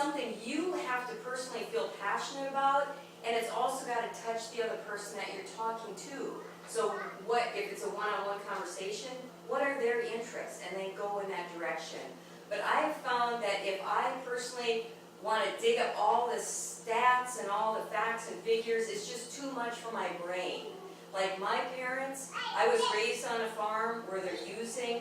something you have to personally feel passionate about, and it's also got to touch the other person that you're talking to. So what, if it's a one-on-one conversation, what are their interests, and then go in that direction. But I've found that if I personally want to dig up all the stats and all the facts and figures, it's just too much for my brain. Like my parents, I was raised on a farm where they're using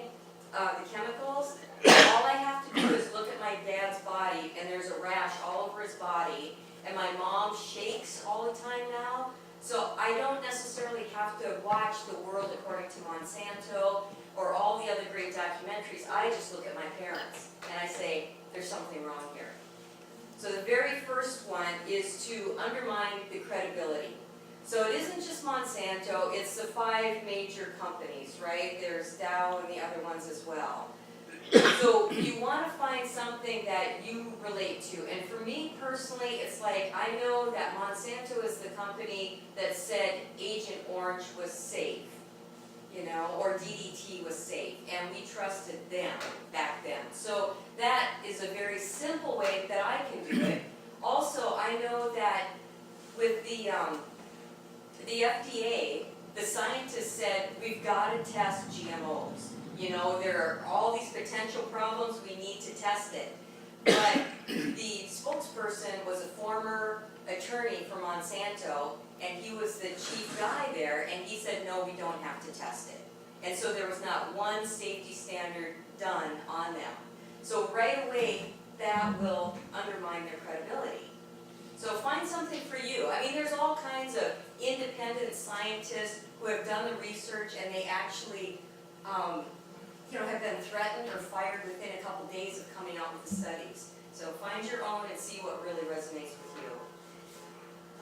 the chemicals. All I have to do is look at my dad's body, and there's a rash all over his body, and my mom shakes all the time now. So I don't necessarily have to watch The World According to Monsanto or all the other great documentaries. I just look at my parents and I say, there's something wrong here. So the very first one is to undermine the credibility. So it isn't just Monsanto, it's the 5 major companies, right? There's Dow and the other ones as well. So you want to find something that you relate to. And for me personally, it's like, I know that Monsanto is the company that said Agent Orange was safe, you know, or DDT was safe, and we trusted them back then. So that is a very simple way that I can do it. Also, I know that with the FDA, the scientists said we've got to test GMOs. You know, there are all these potential problems, we need to test it. But the spokesperson was a former attorney for Monsanto, and he was the chief guy there, and he said, no, we don't have to test it. And so there was not one safety standard done on them. So right away, that will undermine their credibility. So find something for you. I mean, there's all kinds of independent scientists who have done the research, and they actually have been threatened or fired within a couple days of coming out with the studies. So find your own and see what really resonates with you.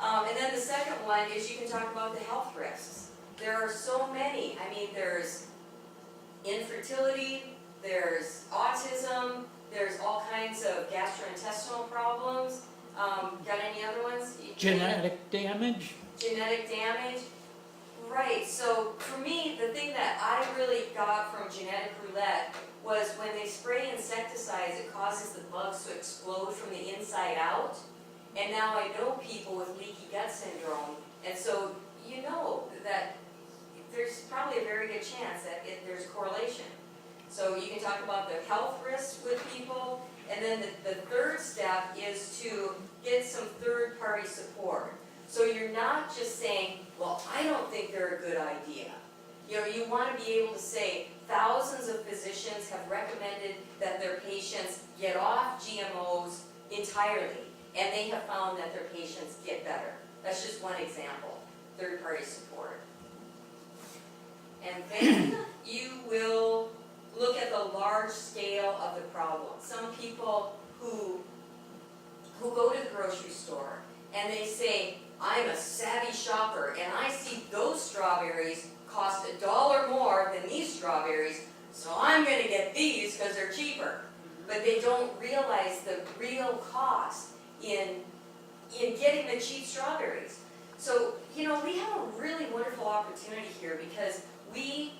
And then the second one is you can talk about the health risks. There are so many. I mean, there's infertility, there's autism, there's all kinds of gastrointestinal problems. Got any other ones? Genetic damage? Genetic damage. Right, so for me, the thing that I really got from genetic roulette was when they spray insecticides, it causes the bugs to explode from the inside out. And now I know people with leaky gut syndrome, and so you know that there's probably a very good chance that there's correlation. So you can talk about the health risks with people, and then the third step is to get some third-party support. So you're not just saying, well, I don't think they're a good idea. You know, you want to be able to say thousands of physicians have recommended that their patients get off GMOs entirely, and they have found that their patients get better. That's just one example, third-party support. And then you will look at the large scale of the problem. Some people who go to the grocery store and they say, I'm a savvy shopper and I see those strawberries cost $1 more than these strawberries, so I'm going to get these because they're cheaper. But they don't realize the real cost in getting the cheap strawberries. So, you know, we have a really wonderful opportunity here because we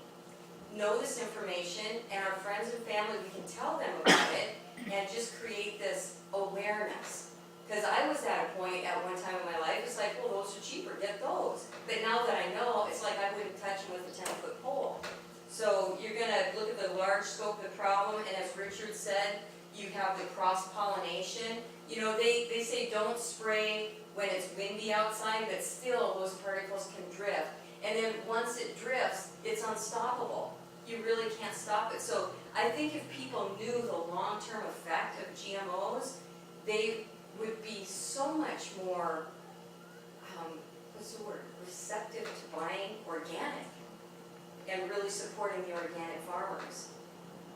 know this information, and our friends and family, we can tell them about it and just create this awareness. Because I was at a point at one time in my life, it's like, well, those are cheaper, get those. But now that I know, it's like I wouldn't touch them with a 10-foot pole. So you're going to look at the large scope of the problem, and as Richard said, you have the cross-pollination. You know, they say don't spray when it's windy outside, but still those particles can drift. And then once it drifts, it's unstoppable. You really can't stop it. So I think if people knew the long-term effect of GMOs, they would be so much more, receptive to buying organic and really supporting the organic farmers.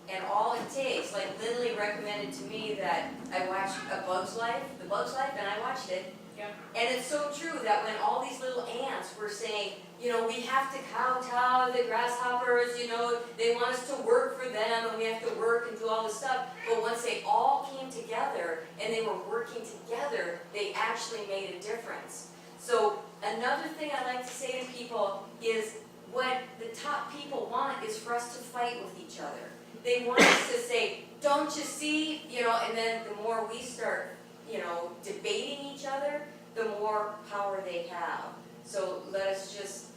And all it takes, like Lindley recommended to me that I watch The Bug's Life, and I watched it. Yeah. And it's so true that when all these little ants were saying, you know, we have to kowtow the grasshoppers, you know, they want us to work for them and we have to work and do all this stuff. But once they all came together and they were working together, they actually made a difference. So another thing I like to say to people is what the top people want is for us to fight with each other. They want us to say, don't you see, you know, and then the more we start debating each other, the more power they have. So let us just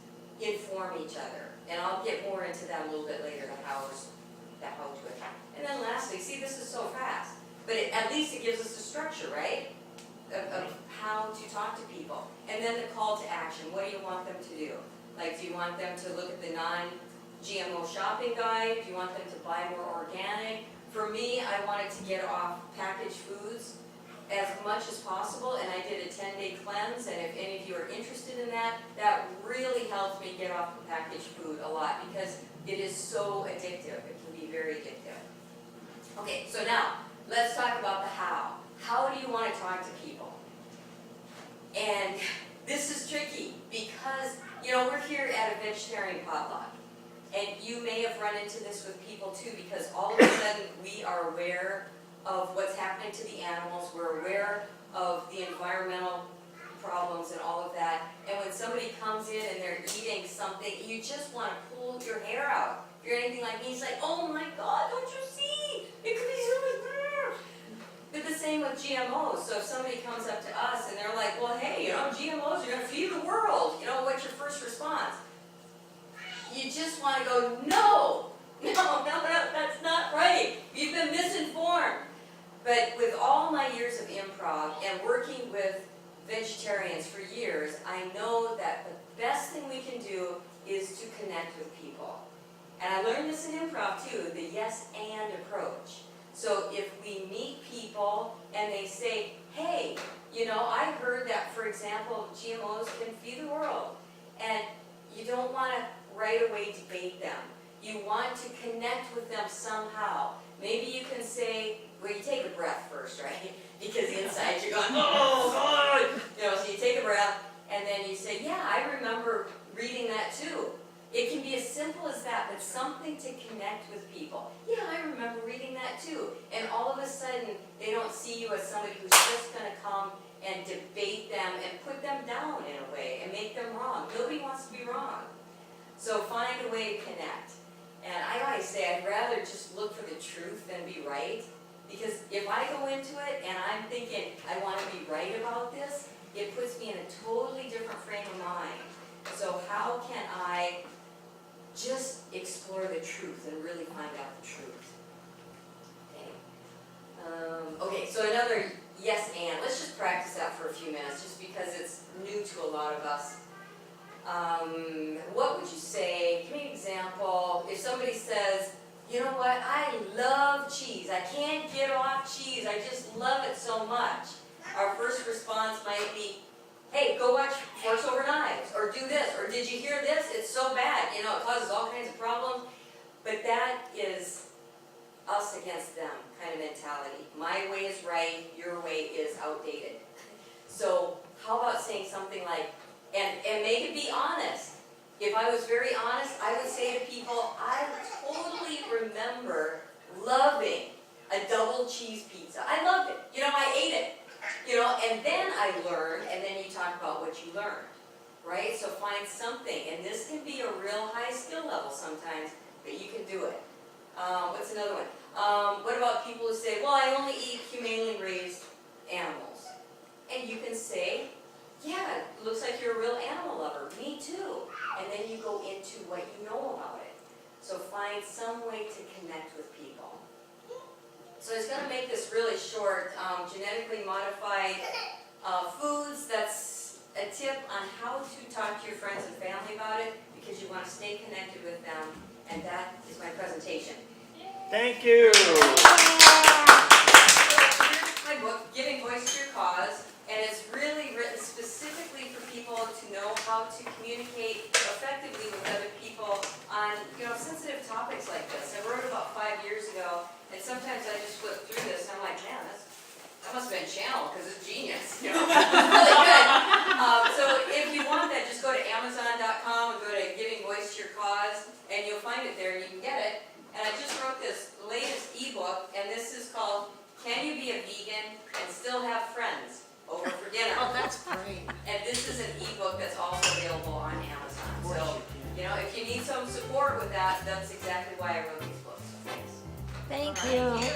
inform each other. And I'll get more into that a little bit later, the how to it. And then lastly, see, this is so fast, but at least it gives us a structure, right? Of how to talk to people. And then the call to action. What do you want them to do? Like, do you want them to look at the non-GMO shopping guide? Do you want them to buy more organic? For me, I wanted to get off packaged foods as much as possible, and I did a 10-day cleanse, and if any of you are interested in that, that really helped me get off the packaged food a lot, because it is so addictive. It can be very addictive. Okay, so now, let's talk about the how. How do you want to talk to people? And this is tricky, because, we're here at a vegetarian potluck, and you may have run into this with people too, because all of a sudden we are aware of what's happening to the animals, we're aware of the environmental problems and all of that, and when somebody comes in and they're eating something, you just want to pull your hair out. If you're anything like me, it's like, oh my God, don't you see? It could be so much better. But the same with GMOs. So if somebody comes up to us and they're like, well, hey, GMOs are going to feed the world. What's your first response? You just want to go, no, that's not right. You've been misinformed. But with all my years of improv and working with vegetarians for years, I know that the best thing we can do is to connect with people. And I learned this in improv too, the yes and approach. So if we meet people and they say, hey, I heard that, for example, GMOs can feed the world. And you don't want to right away debate them. You want to connect with them somehow. Maybe you can say, well, you take a breath first, right? Because inside you're going, oh, God! So you take a breath, and then you say, yeah, I remember reading that too. It can be as simple as that, but something to connect with people. Yeah, I remember reading that too. And all of a sudden, they don't see you as somebody who's just going to come and debate them and put them down in a way and make them wrong. Nobody wants to be wrong. So find a way to connect. And I always say I'd rather just look for the truth than be right. Because if I go into it and I'm thinking I want to be right about this, it puts me in a totally different frame of mind. So how can I just explore the truth and really find out the truth? Okay, so another yes and. Let's just practice that for a few minutes just because it's new to a lot of us. What would you say? Give me an example. If somebody says, you know what, I love cheese. I can't get off cheese. I just love it so much. Our first response might be, hey, go watch Forks Over Knives, or do this, or did you hear this? It's so bad. It causes all kinds of problems. But that is us against them kind of mentality. My way is right, your way is outdated. So how about saying something like, and make it be honest. If I was very honest, I would say to people, I totally remember loving a double cheese pizza. I loved it. I ate it. And then I learned, and then you talk about what you learned, right? So find something, and this can be a real high skill level sometimes, but you can do it. What's another one? What about people who say, well, I only eat humanely raised animals? And you can say, yeah, it looks like you're a real animal lover. Me too. And then you go into what you know about it. So find some way to connect with people. So it's going to make this really short. Genetically modified foods, that's a tip on how to talk to your friends and family about it because you want to stay connected with them. And that is my presentation. Thank you. So here's my book, Giving Voice to Your Cause. And it's really written specifically for people to know how to communicate effectively with other people on, sensitive topics like this. I wrote it about 5 years ago, and sometimes I just flip through this, and I'm like, man, that must have been channeled, because it's genius. It's really good. So if you want that, just go to Amazon.com and go to Giving Voice to Your Cause, and you'll find it there, and you can get it. And I just wrote this latest ebook, and this is called Can You Be a Vegan and Still Have Friends Over for Dinner? Oh, that's great. And this is an ebook that's also available on Amazon. So, if you need some support with that, that's exactly why I wrote these books. So thanks. Thank you.